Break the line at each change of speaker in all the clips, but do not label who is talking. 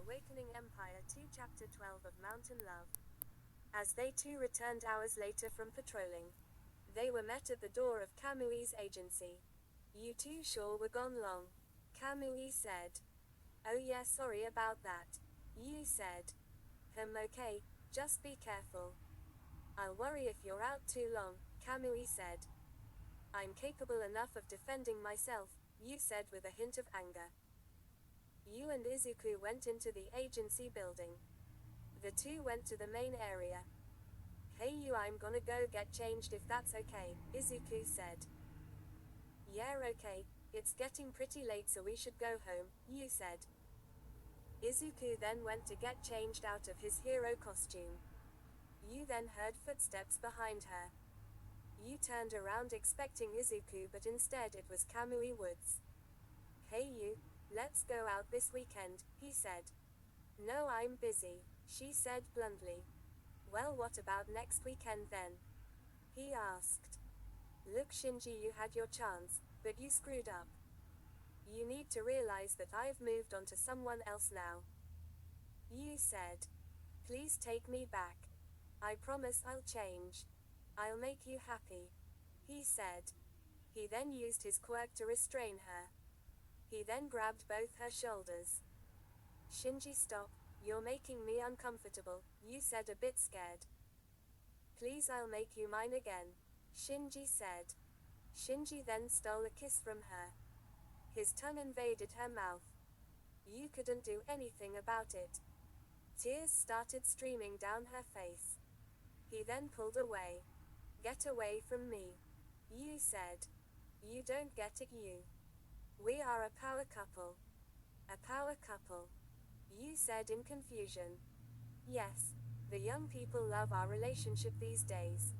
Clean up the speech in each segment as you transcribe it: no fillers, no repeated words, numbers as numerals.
Awakening Empire 2 Chapter 12 of Mountain Love. As they two returned hours later from patrolling, they were met at the door of Kamui's agency. "You two sure were gone long," Kamui said. "Oh yeah, sorry about that," Yu said. Okay, just be careful." "I'll worry if you're out too long," Kamui said. "I'm capable enough of defending myself," Yu said with a hint of anger. Yu and Izuku went into the agency building. The two went to the main area. "Hey Yu, I'm gonna go get changed if that's okay," Izuku said. "Yeah, okay, it's getting pretty late so we should go home," Yu said. Izuku then went to get changed out of his hero costume. Yu then heard footsteps behind her. Yu turned around expecting Izuku, but instead it was Kamui Woods. "Hey Yu, let's go out this weekend," he said. "No, I'm busy," she said bluntly. "Well, what about next weekend then?" he asked. "Look Shinji, you had your chance, but you screwed up. You need to realize that I've moved on to someone else now," Yu said. "Please take me back. I promise I'll change. I'll make you happy," he said. He then used his quirk to restrain her. He then grabbed both her shoulders. "Shinji, stop, you're making me uncomfortable," Yu said, a bit scared. "Please, I'll make you mine again," Shinji said. Shinji then stole a kiss from her. His tongue invaded her mouth. Yu couldn't do anything about it. Tears started streaming down her face. He then pulled away. "Get away from me," Yu said. "You don't get it, Yu. We are a power couple." "A power couple?" Yu said in confusion. "Yes, the young people love our relationship these days.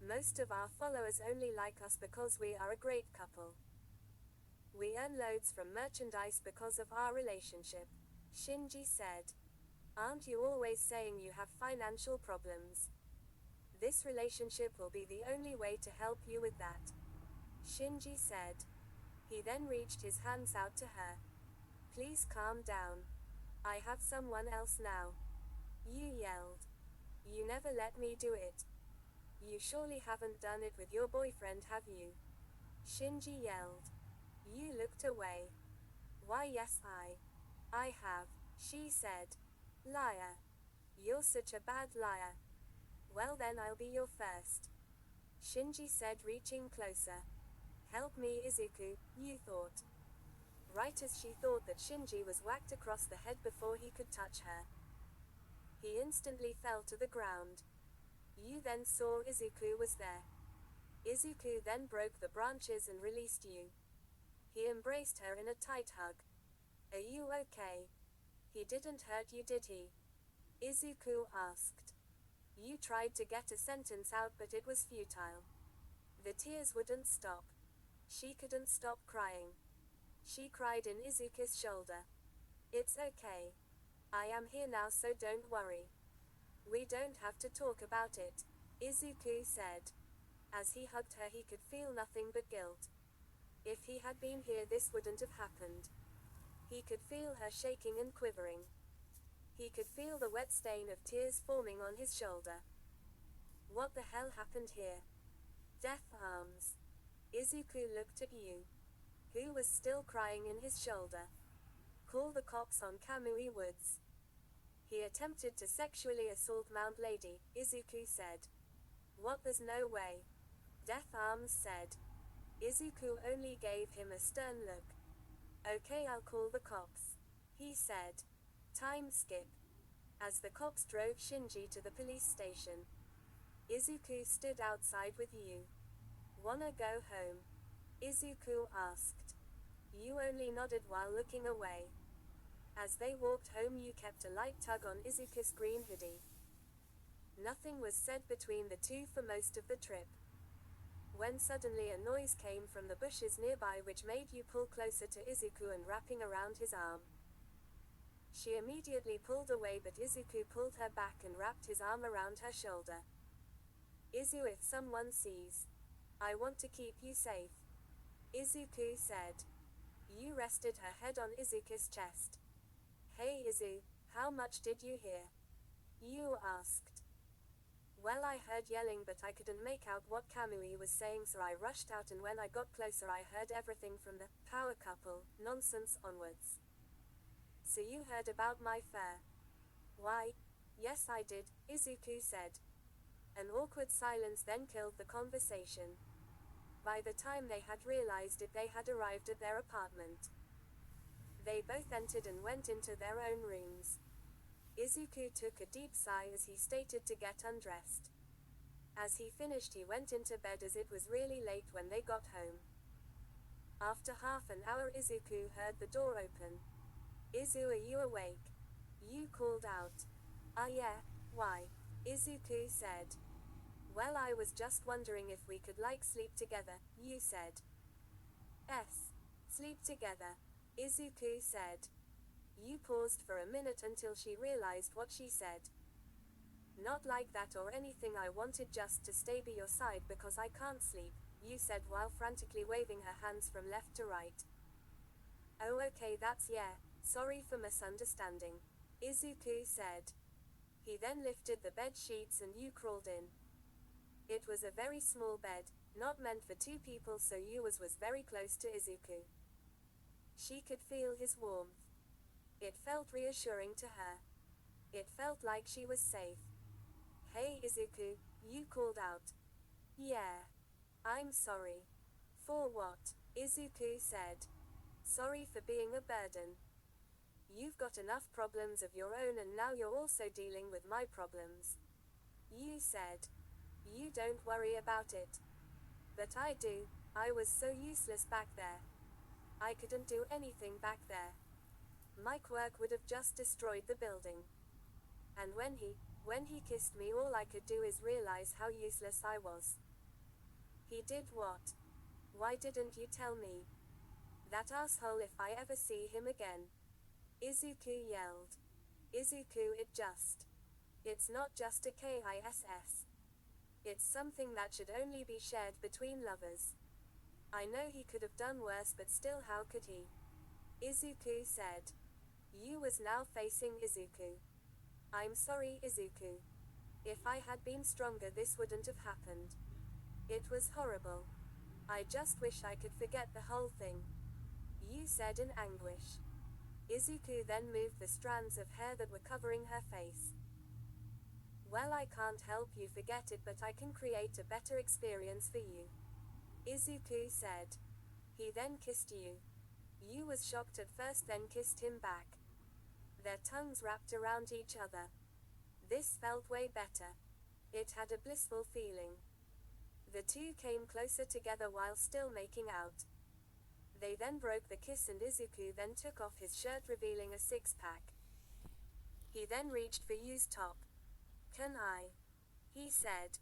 Most of our followers only like us because we are a great couple. We earn loads from merchandise because of our relationship," Shinji said. "Aren't you always saying you have financial problems? This relationship will be the only way to help you with that," Shinji said. He then reached his hands out to her. "Please calm down. I have someone else now," Yu yelled. "You never let me do it. You surely haven't done it with your boyfriend, have you?" Shinji yelled. Yu looked away. "Why yes, I have," she said. "Liar. You're such a bad liar." "Well then I'll be your first," Shinji said, reaching closer. "Help me, Izuku," Yu thought. Right as she thought that, Shinji was whacked across the head before he could touch her. He instantly fell to the ground. Yu then saw Izuku was there. Izuku then broke the branches and released Yu. He embraced her in a tight hug. "Are you okay? He didn't hurt you, did he?" Izuku asked. Yu tried to get a sentence out, but it was futile. The tears wouldn't stop. She couldn't stop crying. She cried in Izuku's shoulder. "It's okay. I am here now, so don't worry. We don't have to talk about it," Izuku said. As he hugged her, he could feel nothing but guilt. If he had been here, this wouldn't have happened. He could feel her shaking and quivering. He could feel the wet stain of tears forming on his shoulder. What the hell happened here? Death arms. Izuku looked at Yu, who was still crying in his shoulder. "Call the cops on Kamui Woods. He attempted to sexually assault Mount Lady," Izuku said. "What, there's no way," Death Arms said. Izuku only gave him a stern look. "Okay, I'll call the cops," he said. Time skip. As the cops drove Shinji to the police station, Izuku stood outside with Yu. "Wanna go home?" Izuku asked. Yu only nodded while looking away. As they walked home, Yu kept a light tug on Izuku's green hoodie. Nothing was said between the two for most of the trip. When suddenly a noise came from the bushes nearby, which made Yu pull closer to Izuku and wrapping around his arm. She immediately pulled away, but Izuku pulled her back and wrapped his arm around her shoulder. "Izu, if someone sees, I want to keep you safe," Izuku said. Yu rested her head on Izuku's chest. "Hey Izu, how much did you hear? Yu asked. Well, I heard yelling, but I couldn't make out what Kamui was saying, so I rushed out, and when I got closer I heard everything from the power couple nonsense onwards. So you heard about my affair? Why, yes I did, Izuku said. An awkward silence then killed the conversation. By the time they had realized it, they had arrived at their apartment. They both entered and went into their own rooms. Izuku took a deep sigh as he stated to get undressed. As he finished, he went into bed as it was really late when they got home. After half an hour, Izuku heard the door open. Izu, are you awake? Yu called out. Yeah, why? Izuku said. Well, I was just wondering if we could sleep together, Yu said. Sleep together, Izuku said. Yu paused for a minute until she realized what she said. Not like that or anything, I wanted just to stay by your side because I can't sleep, Yu said while frantically waving her hands from left to right. Oh okay, that's sorry for misunderstanding, Izuku said. He then lifted the bed sheets and Yu crawled in. It was a very small bed, not meant for two people, so Yu was very close to Izuku. She could feel his warmth. It felt reassuring to her. It felt like she was safe. Hey Izuku, Yu called out. Yeah. I'm sorry. For what? Izuku said. Sorry for being a burden. You've got enough problems of your own and now you're also dealing with my problems. Yu said. You don't worry about it. But I do. I was so useless back there. I couldn't do anything back there. My quirk would have just destroyed the building. And when he kissed me, all I could do is realize how useless I was. He did what? Why didn't you tell me? That asshole, if I ever see him again. Izuku yelled. Izuku, it's not just a kiss. It's something that should only be shared between lovers. I know he could have done worse, but still, how could he? Izuku said. Yu was now facing Izuku. I'm sorry, Izuku. If I had been stronger, this wouldn't have happened. It was horrible. I just wish I could forget the whole thing. Yu said in anguish. Izuku then moved the strands of hair that were covering her face. Well, I can't help you forget it, but I can create a better experience for you, Izuku said. He then kissed Yu. Yu was shocked at first, then kissed him back. Their tongues wrapped around each other. This felt way better. It had a blissful feeling. The two came closer together while still making out. They then broke the kiss and Izuku then took off his shirt, revealing a six-pack. He then reached for Yu's top. Can I? He said.